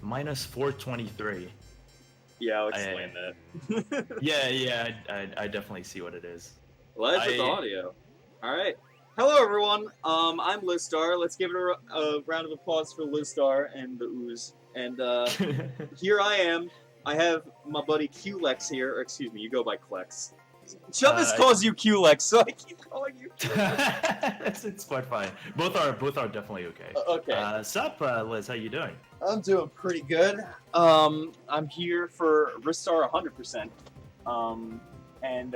Minus 423. Yeah, I'll explain that. Yeah, I definitely see what it is. Live with audio. All right. Hello, everyone. I'm Lizstar. Let's give it a round of applause for Lizstar and the Ooze. And here I am. I have my buddy Qlex here. Or, excuse me, you go by Klex. Chubbis calls you Qlex, so I keep calling you Qlex. It's quite fine. Both are definitely okay. Okay. Sup, Liz? How you doing? I'm doing pretty good. I'm here for Ristar 100%. And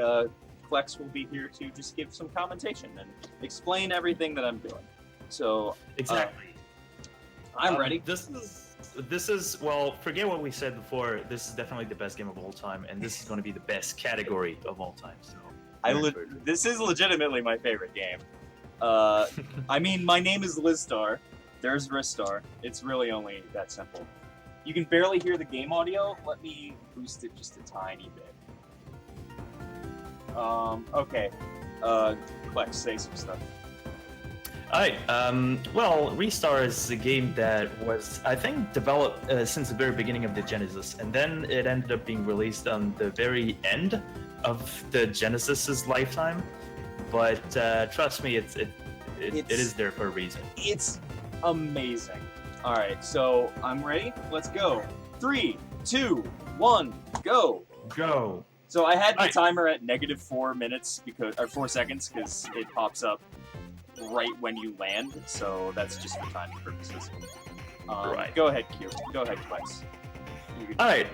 Flex will be here to just give some commentation and explain everything that I'm doing. So exactly. I'm ready. This is well. Forget what we said before. This is definitely the best game of all time, and this is going to be the best category of all time. So this is legitimately my favorite game. I mean, my name is Lizstar. There's Ristar. It's really only that simple. You can barely hear the game audio. Let me boost it just a tiny bit. Okay. Flex, say some stuff. Alright, well, Ristar is a game that was, I think, developed since the very beginning of the Genesis, and then it ended up being released on the very end of the Genesis's lifetime. But trust me, it is there for a reason. It's amazing. Alright, so I'm ready. Let's go. 3, 2, 1, go! Go! So I had the timer at -4 minutes or 4 seconds because it pops up right when you land. So that's just for timing purposes. Right. Go ahead, Q. Go ahead, Flex. All right.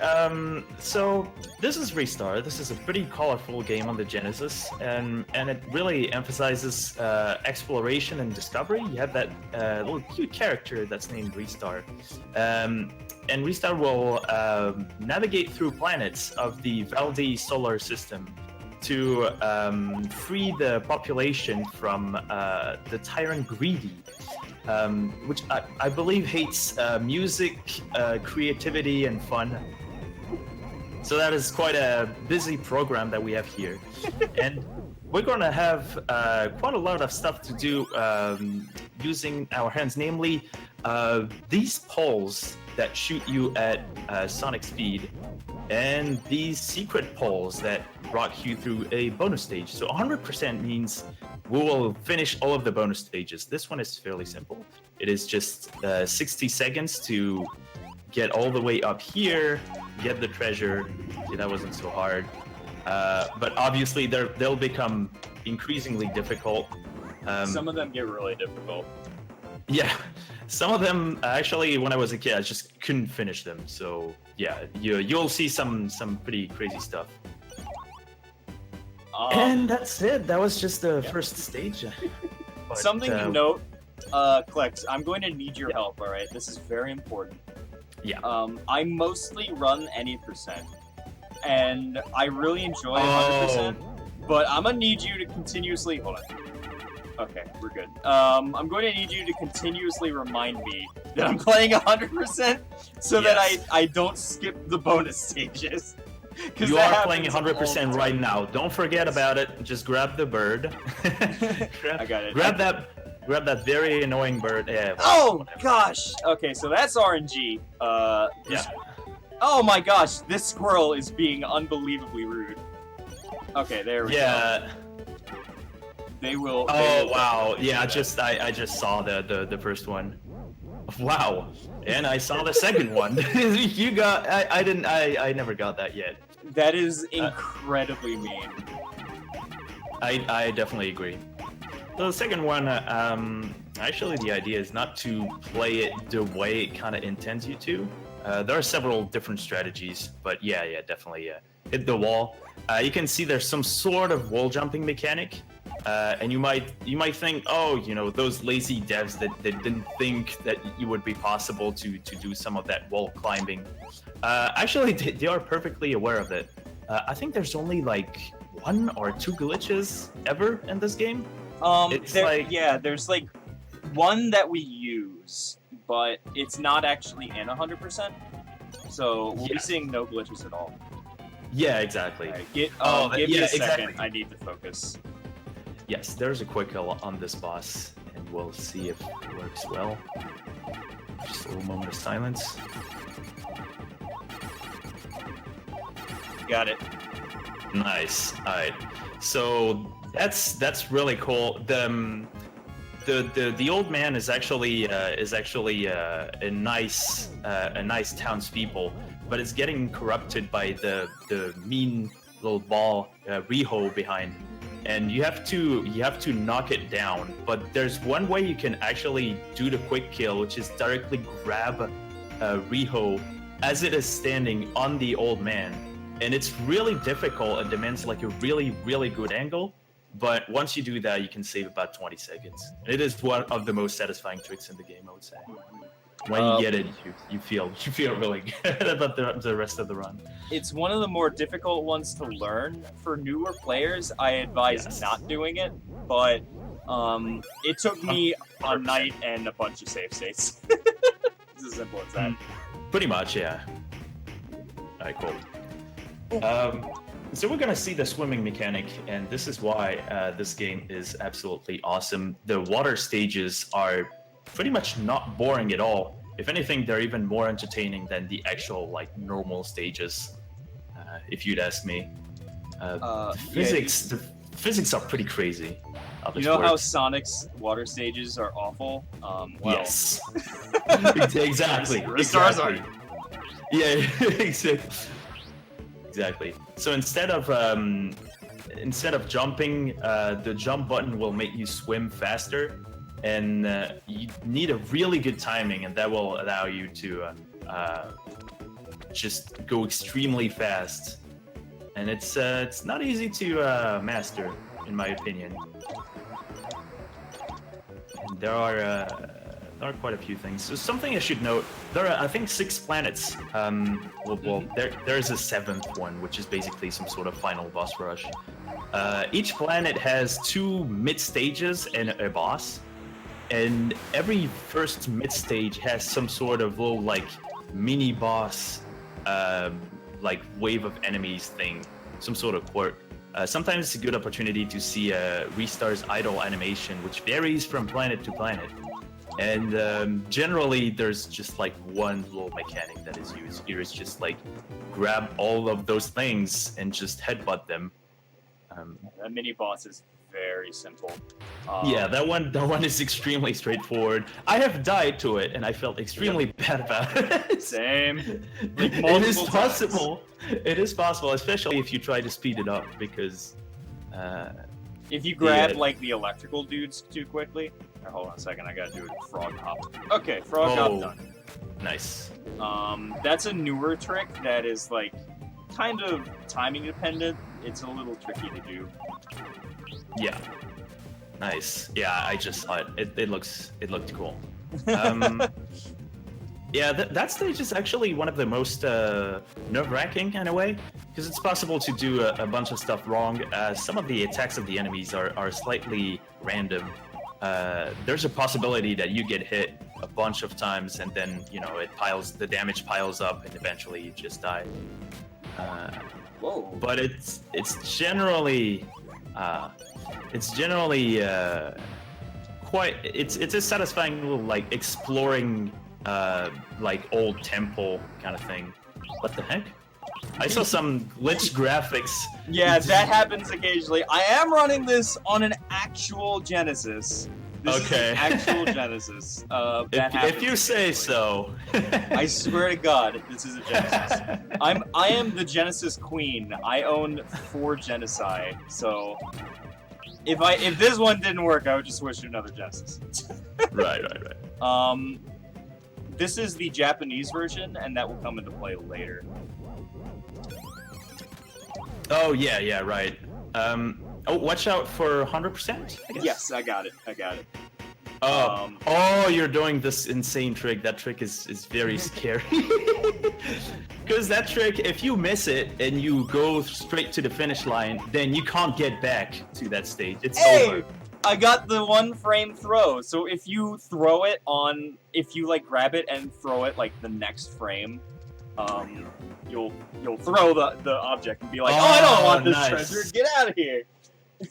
So this is Ristar. This is a pretty colorful game on the Genesis, and it really emphasizes exploration and discovery. You have that little cute character that's named Ristar. And Ristar will navigate through planets of the Valdi solar system to free the population from the tyrant Greedy, which I believe hates music, creativity, and fun. So that is quite a busy program that we have here. And we're going to have quite a lot of stuff to do using our hands, namely these poles that shoot you at sonic speed, and these secret poles that rock you through a bonus stage. So 100% means we will finish all of the bonus stages. This one is fairly simple. It is just 60 seconds to get all the way up here, get the treasure. See, that wasn't so hard. But obviously they'll become increasingly difficult. Some of them get really difficult. Yeah, some of them actually, when I was a kid, I just couldn't finish them. So yeah, you'll see some pretty crazy stuff. And that's it. That was just the first stage. But, something to note, Klex, I'm going to need your help. All right, this is very important. Yeah. I mostly run any percent, and I really enjoy 100%. But I'm gonna need you to continuously hold on. Okay, we're good. I'm going to need you to continuously remind me that I'm playing 100% so that I don't skip the bonus stages. You are playing 100% right now. Don't forget about it. Just grab the bird. I got it. Grab that very annoying bird. Yeah. Oh gosh. Okay, so that's RNG. Yeah. Oh my gosh, this squirrel is being unbelievably rude. Okay, there we go. Yeah. They will. Wow! Yeah, I just saw the first one. Wow, and I saw the second one. You got? I never got that yet. That is incredibly mean. I definitely agree. So the second one, actually, the idea is not to play it the way it kind of intends you to. There are several different strategies, but yeah, definitely hit the wall. You can see there's some sort of wall jumping mechanic. And you might think, oh, you know, those lazy devs that didn't think that it would be possible to do some of that wall climbing. Actually, they are perfectly aware of it. I think there's only like 1 or 2 glitches ever in this game. There's like one that we use, but it's not actually in 100%. So we'll be seeing no glitches at all. Yeah, exactly. Right, give me a second. Exactly. I need to focus. Yes, there's a quick kill on this boss, and we'll see if it works well. Just a little moment of silence. Got it. Nice. All right. So that's really cool. The old man is actually a nice townspeople, but it's getting corrupted by the mean little ball Riho behind, and you have to knock it down. But there's one way you can actually do the quick kill, which is directly grab Riho as it is standing on the old man. And it's really difficult and demands like a really, really good angle. But once you do that, you can save about 20 seconds. It is one of the most satisfying tricks in the game, I would say. When you get it, you feel really good about the rest of the run. It's one of the more difficult ones to learn for newer players. I advise not doing it, but it took me a night and a bunch of save states. It's as simple as that. Pretty much, yeah. All right, cool. So we're gonna see the swimming mechanic, and this is why this game is absolutely awesome. The water stages are pretty much not boring at all. If anything, they're even more entertaining than the actual like normal stages, if you'd ask me. The physics are pretty crazy. You know how Sonic's water stages are awful? Well, yes. Exactly. Ristar's are. Yeah, exactly. So instead of jumping, the jump button will make you swim faster, and you need a really good timing, and that will allow you to just go extremely fast. And it's not easy to master, in my opinion. And there are quite a few things. So something I should note, there are, I think, 6 planets. Well, there is a 7th one, which is basically some sort of final boss rush. Each planet has 2 mid-stages and a boss. And every first mid-stage has some sort of little, like, mini-boss, like, wave of enemies thing. Some sort of quirk. Sometimes it's a good opportunity to see Ristar's idle animation, which varies from planet to planet. And generally, there's just like one little mechanic that is used. Here is just like grab all of those things and just headbutt them. That mini boss is very simple. Yeah, that one is extremely straightforward. I have died to it, and I felt extremely bad about it. Same. Like it is possible. It is possible, especially if you try to speed it up, because if you grab like the electrical dudes too quickly. Hold on a second, I gotta do a frog hop. Okay, frog hop done. Nice. That's a newer trick that is like kind of timing dependent. It's a little tricky to do. Yeah. Nice. Yeah, I just saw it. It looked cool. Yeah, that stage is actually one of the most nerve-wracking in a way, because it's possible to do a bunch of stuff wrong. Some of the attacks of the enemies are slightly random. There's a possibility that you get hit a bunch of times, and then the damage piles up, and eventually you just die. Whoa! But it's generally quite. It's a satisfying little like exploring like old temple kind of thing. What the heck? I saw some glitch graphics. Yeah, that happens occasionally. I am running this on an actual Genesis. This is an actual Genesis. If you say so. I swear to God, this is a Genesis. I am the Genesis queen. I own 4 Genocide, so if this one didn't work, I would just switch to another Genesis. Right. This is the Japanese version, and that will come into play later. Oh yeah, right. Oh, watch out for 100%. Yes, I got it. Oh, you're doing this insane trick. That trick is very scary. Because that trick, if you miss it and you go straight to the finish line, then you can't get back to that stage. It's over. I got the 1 frame throw. So if you throw it if you like grab it and throw it like the next frame, you'll throw the object and be like, oh, I don't want this treasure. Get out of here.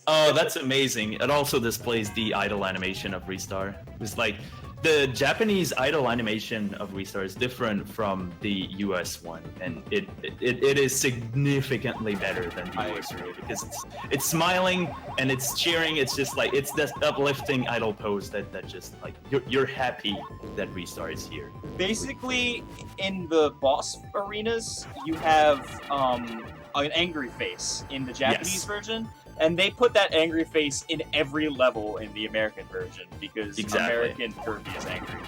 Oh, that's amazing. It also displays the idle animation of Ristar. It's like the Japanese idle animation of Ristar is different from the US one, and it is significantly better than the US one because it's smiling and it's cheering. It's just like it's this uplifting idle pose that just like you're happy that Ristar is here. Basically, in the boss arenas, you have an angry face in the Japanese version. And they put that angry face in every level in the American version because American Kirby is angry.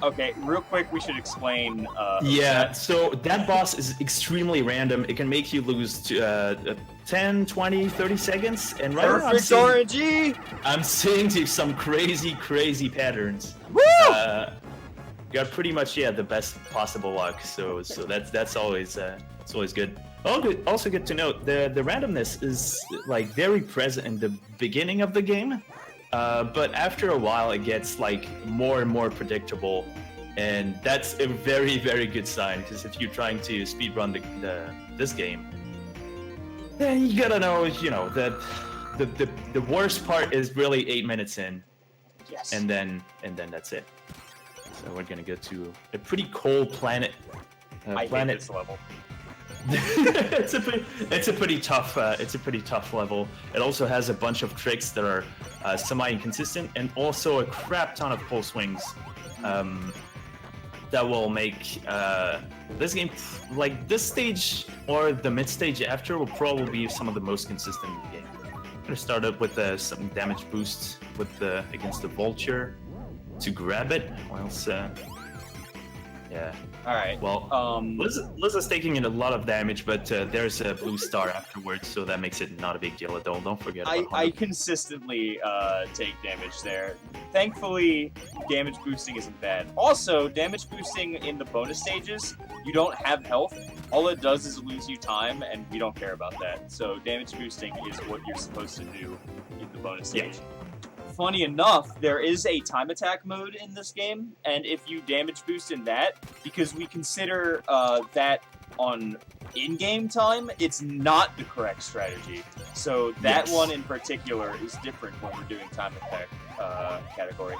Okay, real quick, we should explain. So that boss is extremely random. It can make you lose 10, 20, 30 seconds. And right now I'm seeing some crazy patterns. Woo! Got pretty much the best possible luck. So that's always it's always good. Also good to note, the randomness is like very present in the beginning of the game, but after a while it gets like more and more predictable, and that's a very good sign, because if you're trying to speedrun this game, then you gotta know, that the worst part is really 8 minutes in, and then that's it. So we're gonna go to a pretty cold planet. I hate this level. it's a pretty tough level. It also has a bunch of tricks that are semi-inconsistent, and also a crap ton of pull swings that will make this game, like this stage or the mid stage after, will probably be some of the most consistent in the game. I'm gonna start up with some damage boosts against the vulture to grab it, whilst yeah. All right. Well, Liz is taking in a lot of damage, but there's a blue star afterwards, so that makes it not a big deal at all. Don't forget about I consistently take damage there. Thankfully, damage boosting isn't bad. Also, damage boosting in the bonus stages, you don't have health. All it does is lose you time, and we don't care about that. So damage boosting is what you're supposed to do in the bonus stage. Funny enough, there is a time attack mode in this game, and if you damage boost in that, because we consider that on in-game time, it's not the correct strategy. So that one in particular is different when we're doing time attack category.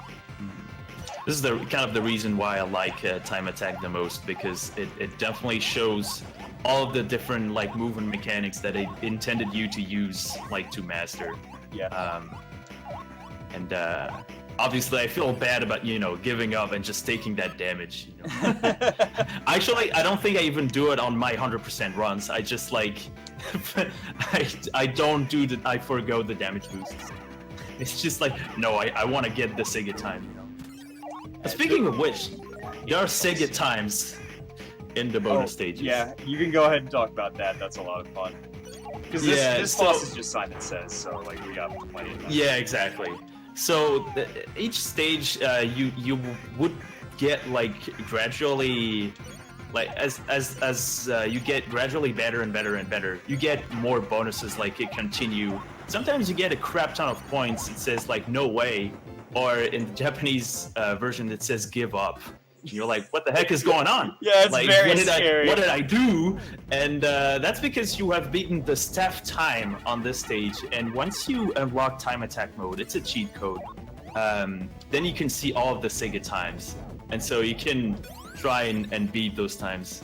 This is the kind of the reason why I like time attack the most, because it definitely shows all of the different like movement mechanics that it intended you to use, like to master. And obviously, I feel bad about, giving up and just taking that damage. Actually, I don't think I even do it on my 100% runs. I just like, I don't do the, I forgo the damage boosts. It's just like, no, I want to get the Sega time. Speaking of which, there are Sega times in the bonus stages. Yeah, you can go ahead and talk about that. That's a lot of fun. Because this boss is just Simon Says, so like we got plenty of time. Yeah, exactly. So each stage, you would get like gradually, like as you get gradually better and better and better, you get more bonuses. Like it continue. Sometimes you get a crap ton of points. It says like no way, or in the Japanese version it says give up. You're like, what the heck is going on? Yeah, it's like, very scary. What did I do? And that's because you have beaten the staff time on this stage. And once you unlock time attack mode, it's a cheat code. Then you can see all of the Sega times. And so you can try and beat those times.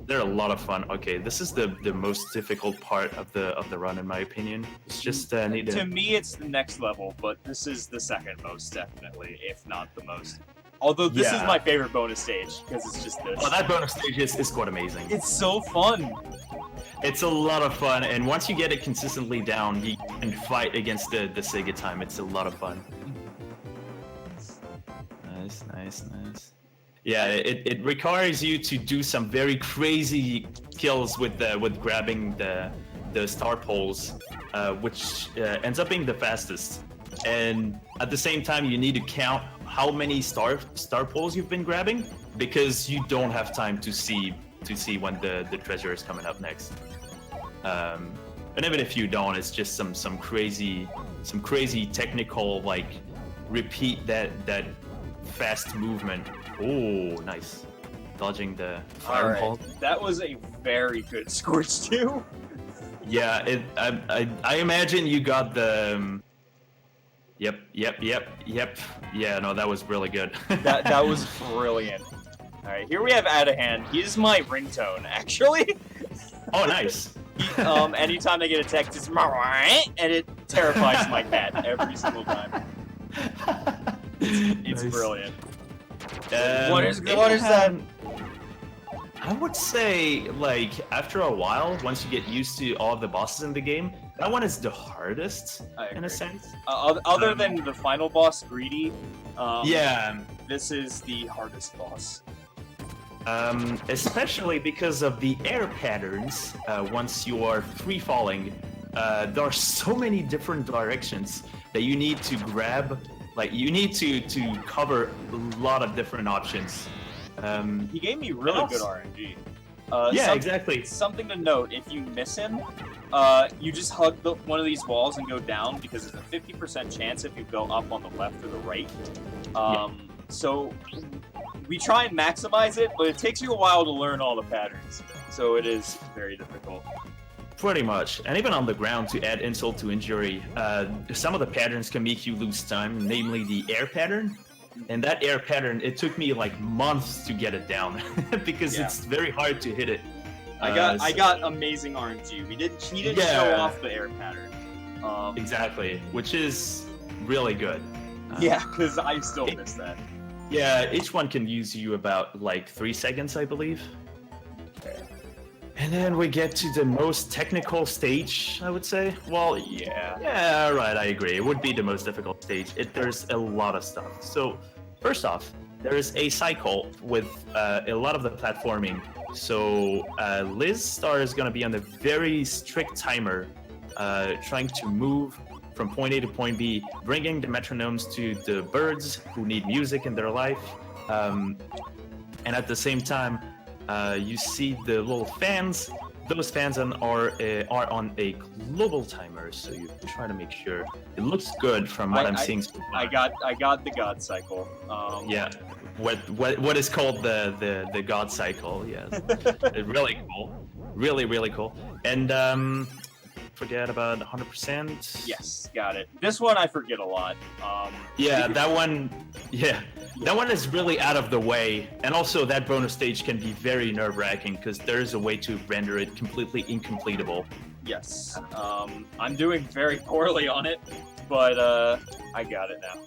They're a lot of fun. Okay, this is the most difficult part of the run, in my opinion. It's just to me, it's the next level, but this is the second most, definitely, if not the most. Although this is my favorite bonus stage, because it's just this. Oh, that bonus stage is quite amazing. It's so fun. It's a lot of fun, and once you get it consistently down, you can fight against the Sega time. It's a lot of fun. Nice. Yeah, it requires you to do some very crazy kills with grabbing the star poles, which ends up being the fastest. And at the same time, you need to count how many star poles you've been grabbing, because you don't have time to see when the treasure is coming up next. And even if you don't, it's just some crazy technical, like, repeat that fast movement. Oh, nice. Dodging the fireball. That was a very good Scorch 2. Yeah, I imagine you got the. Yep. Yeah, no, that was really good. That was brilliant. All right, here we have Out of Hand. He's my ringtone, actually. Oh, nice. Anytime I get a text, it's and it terrifies my cat every single time. It's Nice. brilliant. What is that? I would say, like, after a while, once you get used to all of the bosses in the game, that one is the hardest, in a sense. Other than the final boss, Greedy, yeah. this is the hardest boss. Especially because of the air patterns, once you are free-falling, there are so many different directions that you need to grab, like, you need to cover a lot of different options. He gave me really good RNG. Yeah, exactly. Something to note, if you miss him, you just hug one of these walls and go down, because there's a 50% chance if you go up on the left or the right. So we try and maximize it, but it takes you a while to learn all the patterns. So it is very difficult. Pretty much. And even on the ground, to add insult to injury, some of the patterns can make you lose time, namely the air pattern. And that air pattern, it took me like months to get it down because it's very hard to hit it. I got amazing RNG. He didn't show off the air pattern. Exactly, which is really good. Yeah, because I still miss that. Yeah, each one can use you about like 3 seconds, I believe. And then we get to the most technical stage, I would say. Well, yeah, right, I agree. It would be the most difficult stage. There's a lot of stuff. So, first off, there is a cycle with a lot of the platforming. So, Lizstar is going to be on a very strict timer, trying to move from point A to point B, bringing the metronomes to the birds who need music in their life. And at the same time, you see the little fans. Those fans are on a global timer, so you try to make sure it looks good from what I'm seeing so far. I got the God cycle. Yeah, what is called the God cycle? Yes, really cool, really cool. And forget about 100%. Yes, got it. This one I forget a lot. Yeah, that one. Yeah. That one is really out of the way, and also that bonus stage can be very nerve-wracking because there is a way to render it completely incompletable. Yes, I'm doing very poorly on it, but I got it now.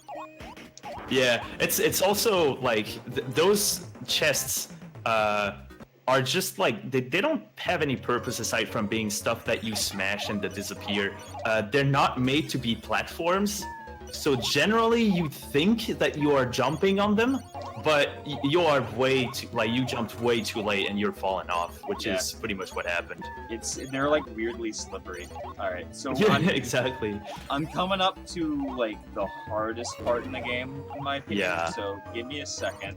Yeah, it's also like those chests are just like they don't have any purpose aside from being stuff that you smash and that disappear. They're not made to be platforms. So generally, you think that you are jumping on them, but you are you jumped way too late and you're falling off, which is pretty much what happened. They're like weirdly slippery. All right, so exactly. I'm coming up to like the hardest part in the game, in my opinion. Yeah. So give me a second.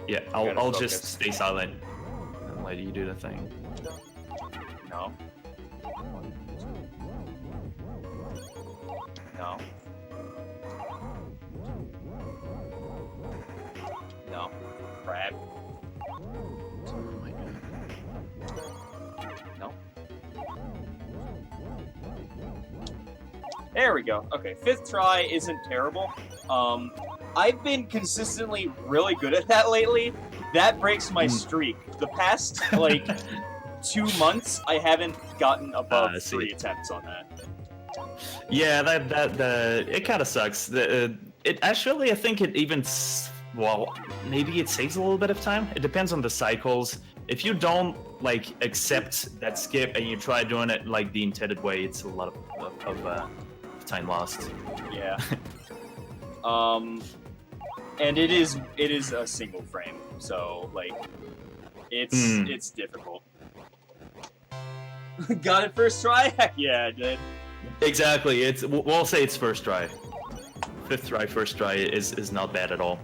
Yeah, I'll just stay silent and let you do the thing. No. No. No. Crap. Oh my god. No. There we go. Okay, 5th try isn't terrible. I've been consistently really good at that lately. That breaks my streak. The past, like, 2 months, I haven't gotten above 3 attempts on that. Yeah, it kind of sucks. It actually, I think it even... Well, maybe it saves a little bit of time. It depends on the cycles. If you don't like accept that skip and you try doing it like the intended way, it's a lot of time lost. Yeah. And it is a single frame, so like it's difficult. Got it first try? Heck yeah, I did. Exactly. We'll say it's first try. 5th try, first try is not bad at all.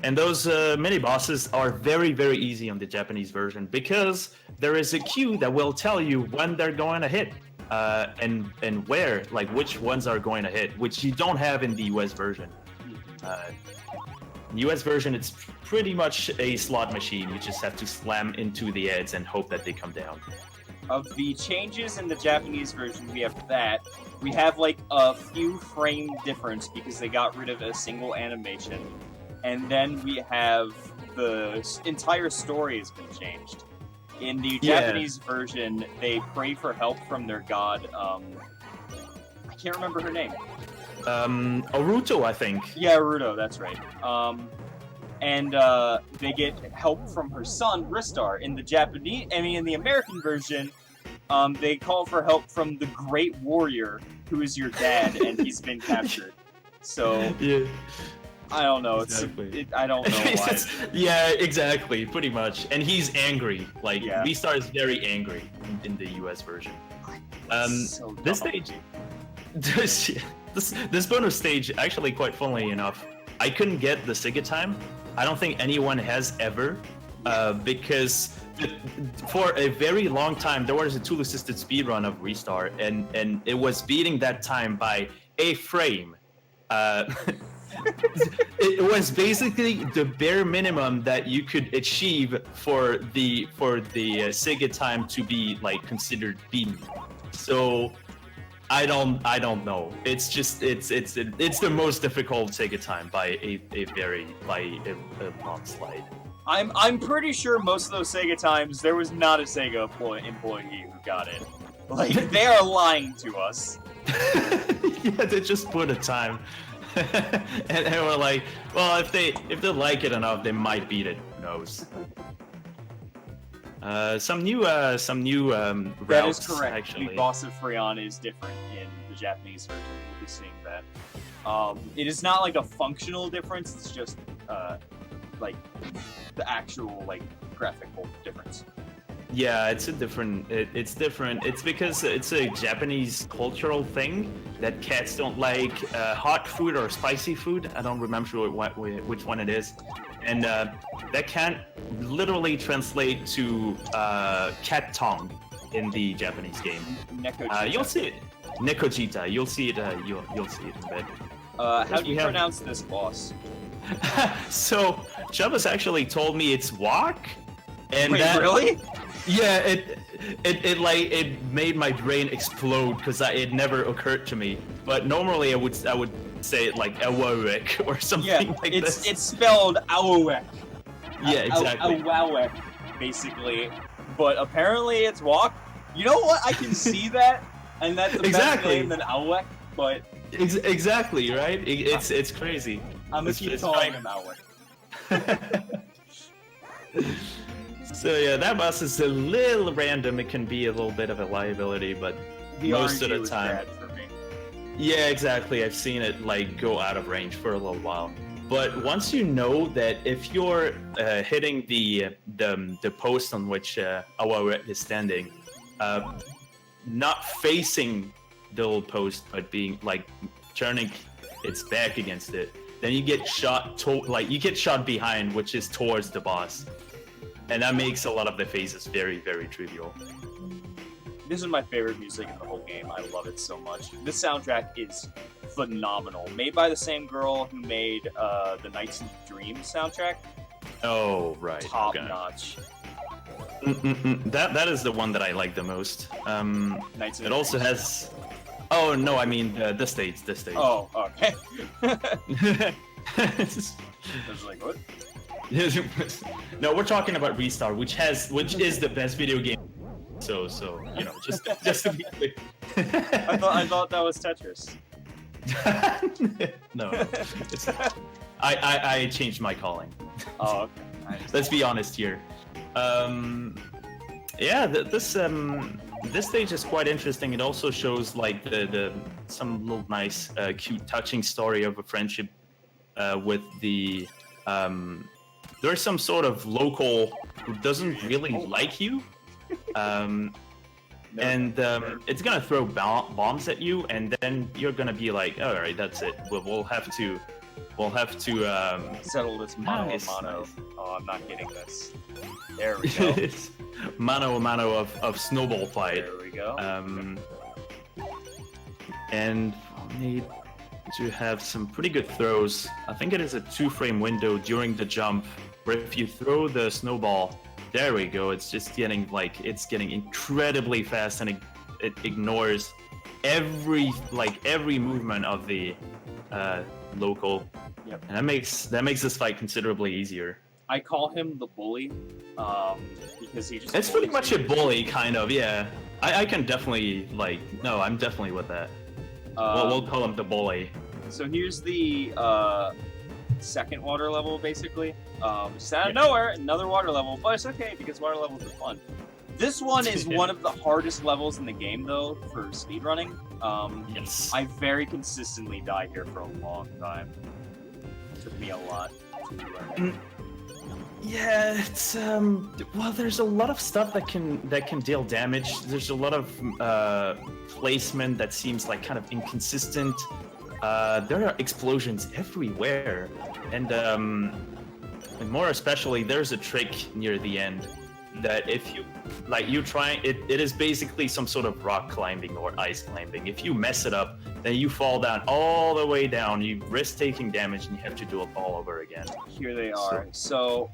And those mini bosses are very, very easy on the Japanese version because there is a cue that will tell you when they're going to hit and where, like which ones are going to hit, which you don't have in the US version. In the US version, it's pretty much a slot machine. You just have to slam into the heads and hope that they come down. Of the changes in the Japanese version, we have that. We have like a few frame difference because they got rid of a single animation. And then we have the entire story has been changed. In the Japanese version, they pray for help from their god. I can't remember her name. Oruto, I think. Yeah, Rudo, that's right. And they get help from her son, Ristar. In the American version, they call for help from the Great Warrior, who is your dad, and he's been captured. So, yeah. I don't know. Exactly. I don't know why. Yeah, exactly, pretty much. And he's angry. Like, Yeah. Ristar is very angry in the US version. So This dumb. stage... This bonus stage, actually, quite funnily enough, I couldn't get the Sega time. I don't think anyone has ever, because for a very long time there was a tool-assisted speedrun of Ristar, and it was beating that time by a frame. It was basically the bare minimum that you could achieve for the Sega time to be like considered beaten. So I don't know. It's just it's the most difficult Sega time by a landslide. I'm pretty sure most of those Sega times there was not a Sega employee who got it. Like they are lying to us. Yeah, they just put a time, and we're like, well, if they like it enough, they might beat it. Who knows? Some new routes. That is correct. Actually, The boss of Freon is different in the Japanese version. We'll be seeing that. It is not like a functional difference. It's just like the actual like graphical difference. yeah, it's different. It's different. It's because it's a Japanese cultural thing that cats don't like hot food or spicy food. I don't remember which one it is. And that can't literally translate to cat tongue in the Japanese game. You'll see it. Nekojita. You'll see it. You'll see it in a bit. How do you pronounce this boss? So Chubbas actually told me it's Wok. And Wait, that, really? Yeah, it made my brain explode because it never occurred to me. But normally I would say it like Awowek or something like this. It's spelled Awowek. Yeah, exactly. Awowek, basically. But apparently it's Wok. You know what? I can see that, and that's a better name than Awowek. But exactly, right? It's crazy. I'm gonna keep calling him Awowek. So yeah, that boss is a little random. It can be a little bit of a liability, but most of the time. Bad for me. Yeah, exactly. I've seen it like go out of range for a little while. But once you know that if you're hitting the post on which Awawet is standing, not facing the little post, but being like turning its back against it, then you get shot you get shot behind, which is towards the boss. And that makes a lot of the phases very, very trivial. This is my favorite music in the whole game. I love it so much. This soundtrack is phenomenal. Made by the same girl who made the Nights in Dream soundtrack. Oh, right. Top notch. That is the one that I like the most. Nights in it also has... Oh, no, I mean the stage. Oh, okay. I was like, what? No, we're talking about Ristar, which is the best video game. So you know, just to be clear. I thought that was Tetris. No, it's not. I changed my calling. Oh, okay. Nice. Let's be honest here. Yeah, this stage is quite interesting. It also shows like some little nice, cute, touching story of a friendship with the. There's some sort of local who doesn't really like you, and it's gonna throw bombs at you, and then you're gonna be like, all right, that's it. We'll have to settle this mano a mano. Nice. Oh, I'm not getting this. There we go. It's mano a mano of snowball fight. There we go. And we need to have some pretty good throws. I think it is a 2-frame window during the jump, where if you throw the snowball There we go. It's just getting getting incredibly fast, and it ignores every movement of the local. Yep. And that makes this fight considerably easier. I call him the bully, because he just. It's pretty much a bully, kind of. Yeah, I can definitely no, I'm definitely with that. We'll call him the bully. So here's the second water level, basically. Just out of nowhere, another water level, but it's okay because water levels are fun. This one is one of the hardest levels in the game, though, for speedrunning. Yes. I very consistently die here for a long time. It took me a lot to learn. Yeah, it's well, there's a lot of stuff that can deal damage. There's a lot of placement that seems like kind of inconsistent. There are explosions everywhere, and more especially, there's a trick near the end that if you it is basically some sort of rock climbing or ice climbing. If you mess it up, then you fall down all the way down. You risk taking damage, and you have to do it all over again. Here they are. So,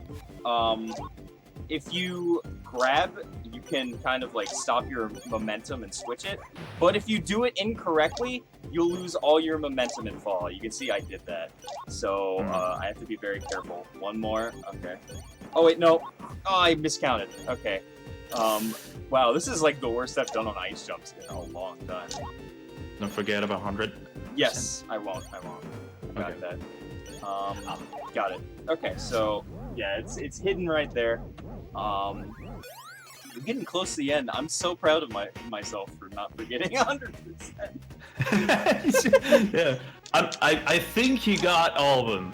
if you grab, you can kind of stop your momentum and switch it. But if you do it incorrectly, you'll lose all your momentum and fall. You can see I did that. So I have to be very careful. One more. Okay. Oh wait, no. Oh, I miscounted. Okay. Wow, this is the worst I've done on ice jumps in a long time. Don't forget about 100. Yes, I won't. Got Okay. that. Got it. Okay, so yeah, it's hidden right there. We're getting close to the end. I'm so proud of myself for not forgetting 100%. Yeah, I think you got all of them.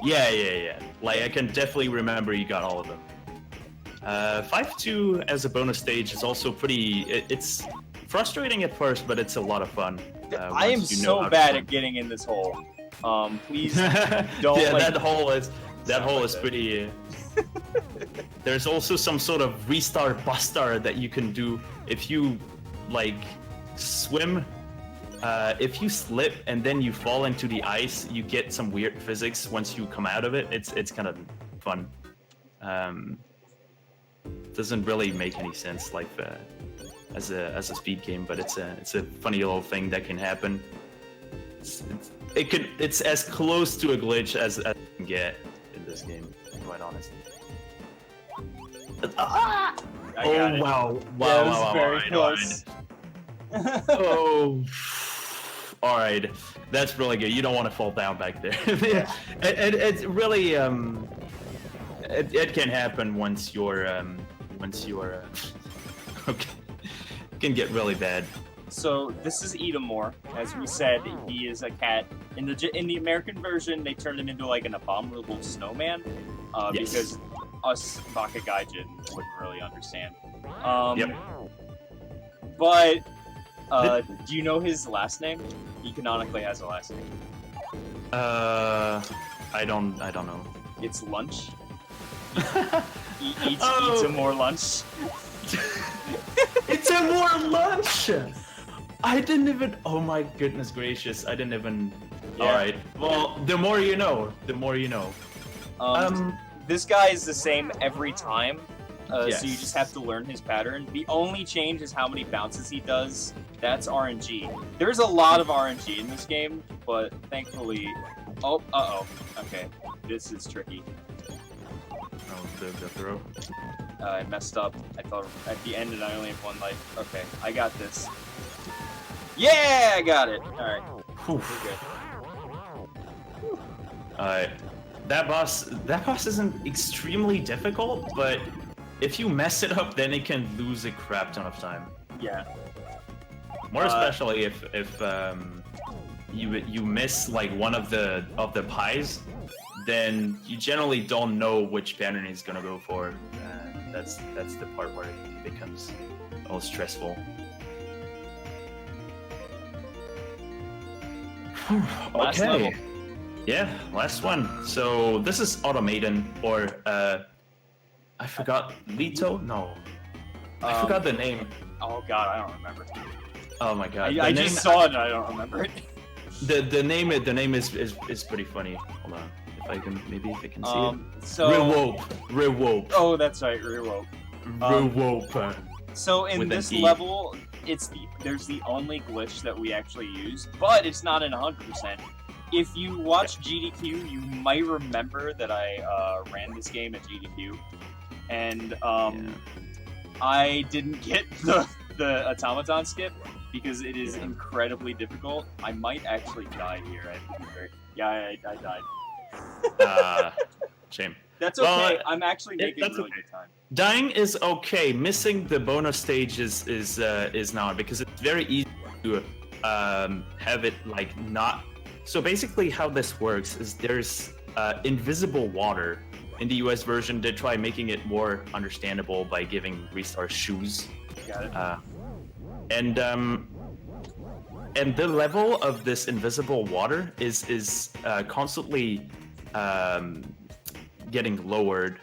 Yeah. I can definitely remember you got all of them. 5-2 as a bonus stage is also pretty. It's frustrating at first, but it's a lot of fun. I am so bad at getting in this hole. Please don't. Yeah, that hole is pretty. There's also some sort of Ristar Bustar that you can do if you swim. If you slip and then you fall into the ice, you get some weird physics once you come out of it. It's kind of fun. Doesn't really make any sense as a speed game, but it's a funny little thing that can happen. It's as close to a glitch as I can get in this game, to be quite honest. I got it. Wow! Yeah, this is very close. Oh, all right. That's really good. You don't want to fall down back there. It's really it can happen once you're okay. It can get really bad. So this is Edomore. As we said, he is a cat. In the American version, they turned him into an abominable snowman, Yes. because us Bakagaijin wouldn't really understand. Yep. But do you know his last name? He canonically has a last name. I don't know. It's Lunch. Eats a more lunch. It's a more lunch. I didn't even. Oh my goodness gracious! I didn't even. Yeah. All right. Well, the more you know. The more you know. This guy is the same every time, Yes. so you just have to learn his pattern. The only change is how many bounces he does. That's RNG. There's a lot of RNG in this game, but thankfully... Oh, uh-oh. Okay, this is tricky. Oh, the throw. I messed up. I thought at the end and I only have one life. Okay, I got this. Yeah, I got it. Alright, we're good. Alright. That boss isn't extremely difficult, but if you mess it up, then it can lose a crap ton of time. Yeah. More especially if you miss one of the pies, then you generally don't know which pattern he's gonna go for. That's the part where it becomes all stressful. Last Okay. level. Yeah, last one. So this is Automata, or I forgot Lito? No. I forgot the name. Oh god, I don't remember. Oh my god. I just saw it and I don't remember it. The name is pretty funny. Hold on. maybe if I can see it. So Rewope. Oh, that's right, Rewope. Rewope. So in With an this E. level, there's the only glitch that we actually use, but it's not in 100%. If you watch GDQ, you might remember that I ran this game at GDQ, and I didn't get the automaton skip because it is incredibly difficult. I might actually die here. I died. Shame. That's okay. Well, I'm actually making a really okay. good time. Dying is okay. Missing the bonus stage is not, because it's very easy to have it like not. So basically, how this works is there's invisible water. In the US version, they try making it more understandable by giving Ristar shoes. Got it. And the level of this invisible water is constantly getting lowered,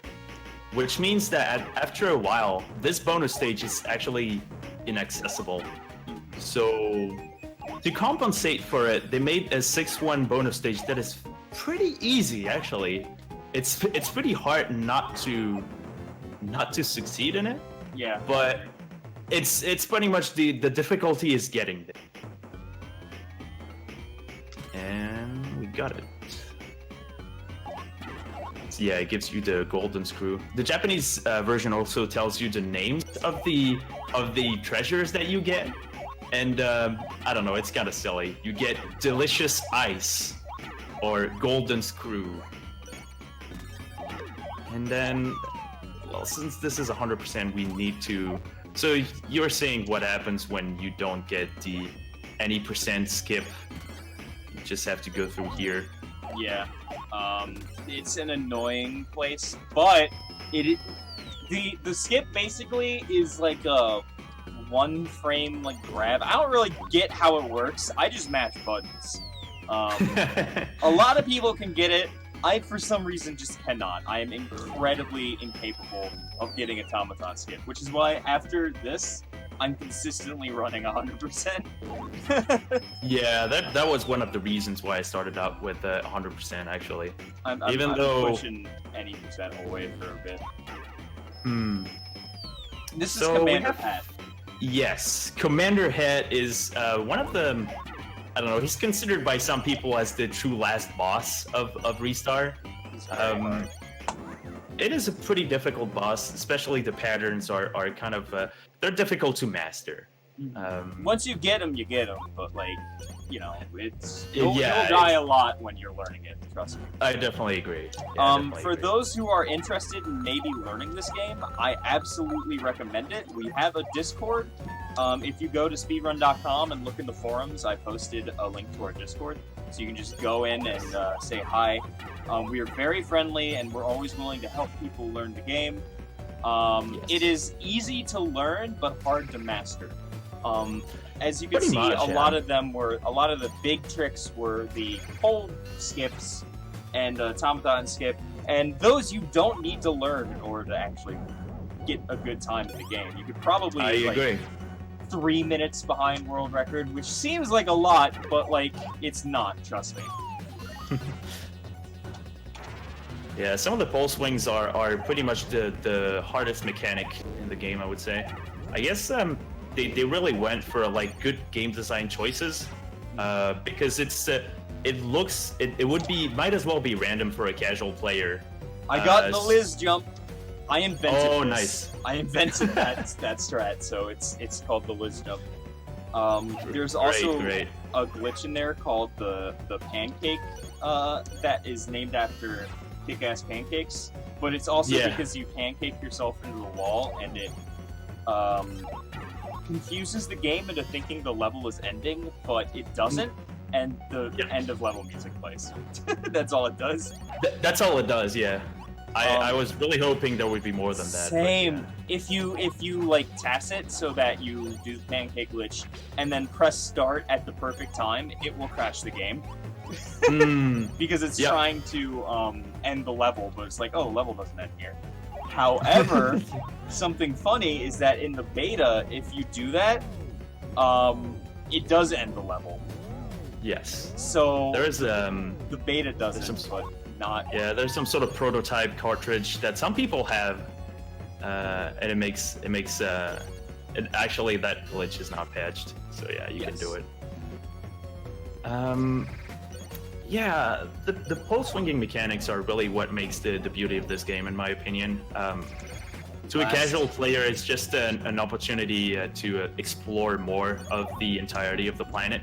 which means that after a while, this bonus stage is actually inaccessible. So to compensate for it, they made a 6-1 bonus stage that is pretty easy, actually. It's pretty hard not to succeed in it. Yeah. But it's pretty much the difficulty is getting there. And we got it. So yeah, it gives you the golden screw. The Japanese version also tells you the names of the treasures that you get. And I don't know, it's kind of silly. You get delicious ice or golden screw. And then, well, since this is 100%, we need to. So you're saying what happens when you don't get the any percent skip? You just have to go through here. Yeah. It's an annoying place, but the skip basically is like a one frame like grab. I don't really get how it works. I just mash buttons. A lot of people can get it. I, for some reason, just cannot. I am incredibly incapable of getting automaton skip, which is why after this, I'm consistently running 100%. Yeah, that was one of the reasons why I started out with 100%, actually. I'm pushing any percent away for a bit. This is Commander Hat. Yes, Commander Hat is one of the... I don't know, he's considered by some people as the true last boss of Ristar. It is a pretty difficult boss, especially the patterns are kind of... they're difficult to master. Once you get them, but like, you know, you'll die a lot when you're learning it, trust me. I definitely agree. For those who are interested in maybe learning this game, I absolutely recommend it. We have a Discord. If you go to speedrun.com and look in the forums, I posted a link to our Discord, so you can just go in and say hi. We are very friendly, and we're always willing to help people learn the game. Yes. It is easy to learn, but hard to master. As you can see, a lot of the big tricks were the hold skips and automaton skip, and those you don't need to learn in order to actually get a good time in the game. You could probably agree. 3 minutes behind world record, which seems like a lot, but like it's not, trust me. Yeah, some of the pole swings are pretty much the hardest mechanic in the game, I would say. I guess they really went for like good game design choices, because it might as well be random for a casual player. I got the Liz jump. I invented this. Nice. I invented that strat, so it's called the Liz jump. There's also a glitch in there called the pancake that is named after kick-ass pancakes, but it's also because you pancake yourself into the wall, and it confuses the game into thinking the level is ending, but it doesn't, and the end of level music plays. That's all it does. That's all it does, yeah. I was really hoping there would be more than that. Same. But, If you like tacit so that you do the pancake glitch and then press start at the perfect time, it will crash the game. Because it's trying to end the level, but it's like, oh, level doesn't end here. However, something funny is that in the beta, if you do that, it does end the level. Yes. So there is the beta doesn't, but not. Yeah, there's some sort of prototype cartridge that some people have, and it makes actually that glitch is not patched, so yeah, you can do it. Yeah, the pole swinging mechanics are really what makes the beauty of this game, in my opinion. To a casual player, it's just an opportunity to explore more of the entirety of the planet,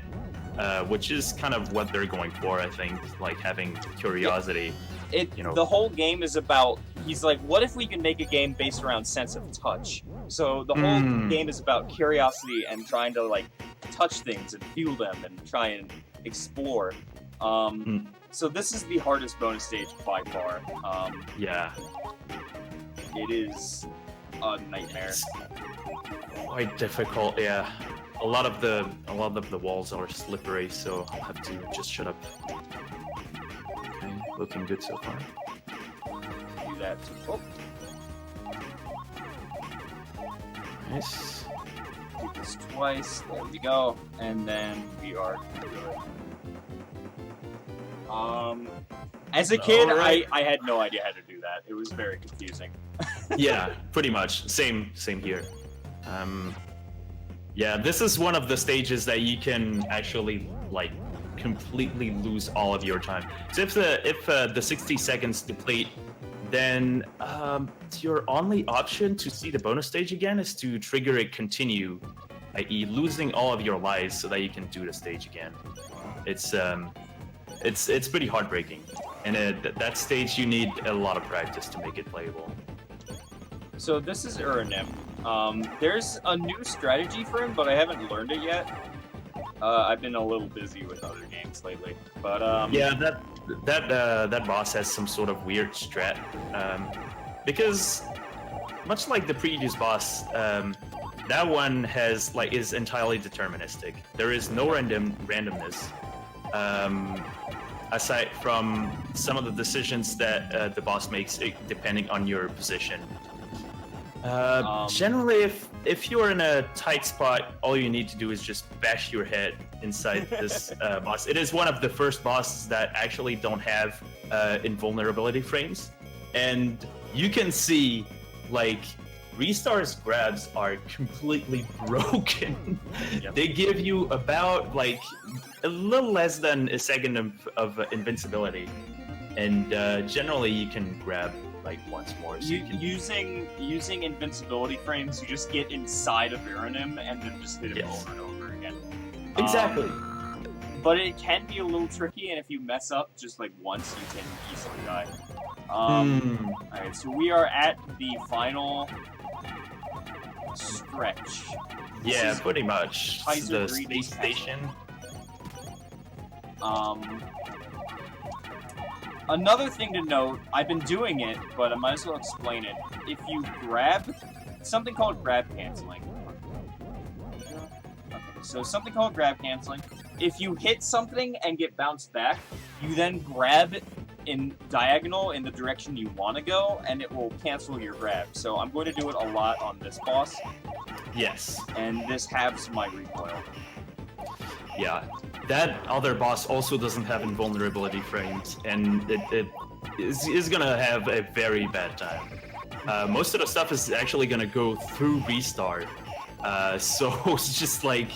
which is kind of what they're going for, I think, like having curiosity. The whole game is about, he's like, what if we can make a game based around sense of touch? So the whole game is about curiosity and trying to like touch things and feel them and try and explore. So this is the hardest bonus stage by far. Yeah. It is a nightmare. It's quite difficult, yeah. A lot of the walls are slippery, so I'll have to just shut up. Okay, looking good so far. Do that. Oh. Nice. Do this twice. There we go. And then we are good. As a kid, right. I had no idea how to do that. It was very confusing. Yeah, pretty much. Same here. Yeah, this is one of the stages that you can actually like completely lose all of your time. So if the 60 seconds deplete, then your only option to see the bonus stage again is to trigger a continue, i.e. losing all of your lives so that you can do the stage again. It's pretty heartbreaking, and that stage you need a lot of practice to make it playable. So this is Uranim. There's a new strategy for him, but I haven't learned it yet. I've been a little busy with other games lately, but yeah, that boss has some sort of weird strat, because much like the previous boss, that one is entirely deterministic. There is no randomness. Aside from some of the decisions that the boss makes depending on your position. Generally, if you're in a tight spot, all you need to do is just bash your head inside this boss. It is one of the first bosses that actually don't have invulnerability frames, and you can see like Ristar's grabs are completely broken. Yep. They give you about like a little less than a second of invincibility, and generally you can grab like once more. So you can... using invincibility frames, you just get inside of Uranim and then just hit him over and over again. Exactly. But it can be a little tricky, and if you mess up just like once, you can easily die. Alright, so we are at the final stretch. Yeah, pretty much. Kaiser The space station. Another thing to note, I've been doing it, but I might as well explain it. If you grab something called grab canceling. Okay, so something called grab canceling. If you hit something and get bounced back, you then grab in diagonal in the direction you want to go, and it will cancel your grab. So I'm going to do it a lot on this boss. Yes. And this halves my recoil. Yeah. That other boss also doesn't have invulnerability frames, and it is gonna have a very bad time. Most of the stuff is actually gonna go through Ristar, so it's just like,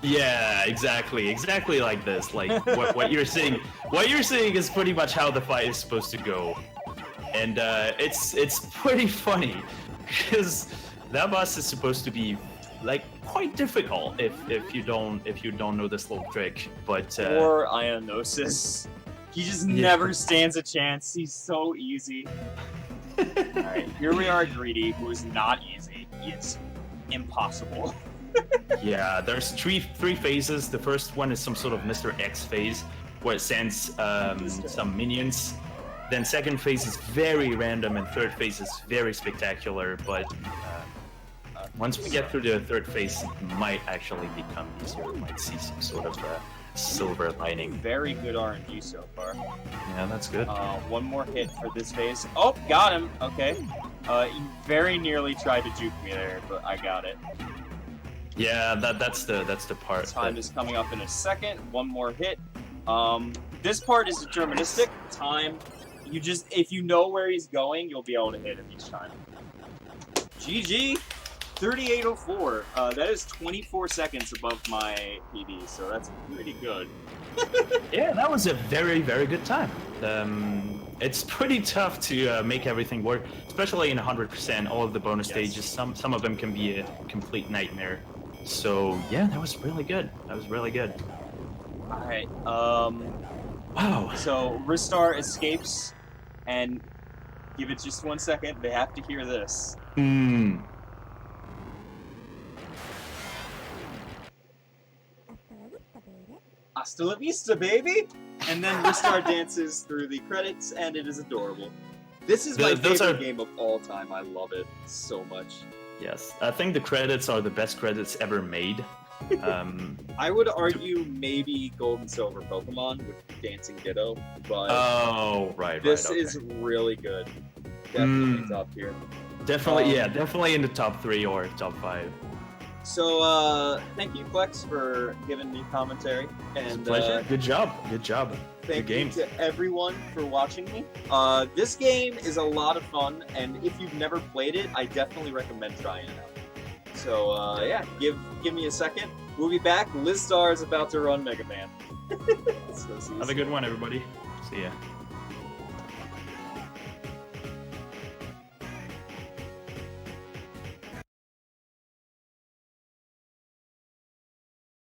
yeah, exactly like this. Like what you're seeing is pretty much how the fight is supposed to go, and it's pretty funny because that boss is supposed to be like quite difficult if you don't know this little trick, but or Ionosis, he just never stands a chance. He's so easy. Alright, here we are, Greedy, who is not easy. It's impossible. Yeah, there's three phases. The first one is some sort of Mr. X phase where it sends some minions. Then second phase is very random, and third phase is very spectacular, but once we get through the third phase, it might actually become easier. We might see some sort of silver lining. Very good RNG so far. Yeah, that's good. One more hit for this phase. Oh, got him. Okay. He very nearly tried to juke me there, but I got it. Yeah, that's the part. Time is coming up in a second. One more hit. This part is deterministic. Time, if you know where he's going, you'll be able to hit him each time. GG, 3804. That is 24 seconds above my PB, so that's pretty good. Yeah, that was a very, very good time. It's pretty tough to make everything work, especially in 100%. All of the bonus stages, some of them can be a complete nightmare. So yeah, that was really good. That was really good. All right. Wow. So Ristar escapes, and give it just 1 second. They have to hear this. Hasta la vista, baby! And then Ristar dances through the credits, and it is adorable. This is my favorite game of all time. I love it so much. Yes, I think the credits are the best credits ever made. I would argue maybe Gold and Silver Pokemon with Dancing Ditto, but this is really good. Definitely top tier. Definitely, definitely in the top 3 or top 5. So, thank you, Flex, for giving me commentary. And pleasure. Good job. Good job. Thank you to everyone for watching me. This game is a lot of fun, and if you've never played it, I definitely recommend trying it out. So, yeah, give me a second. We'll be back. Lizstar is about to run Mega Man. Have a good one, everybody. See ya.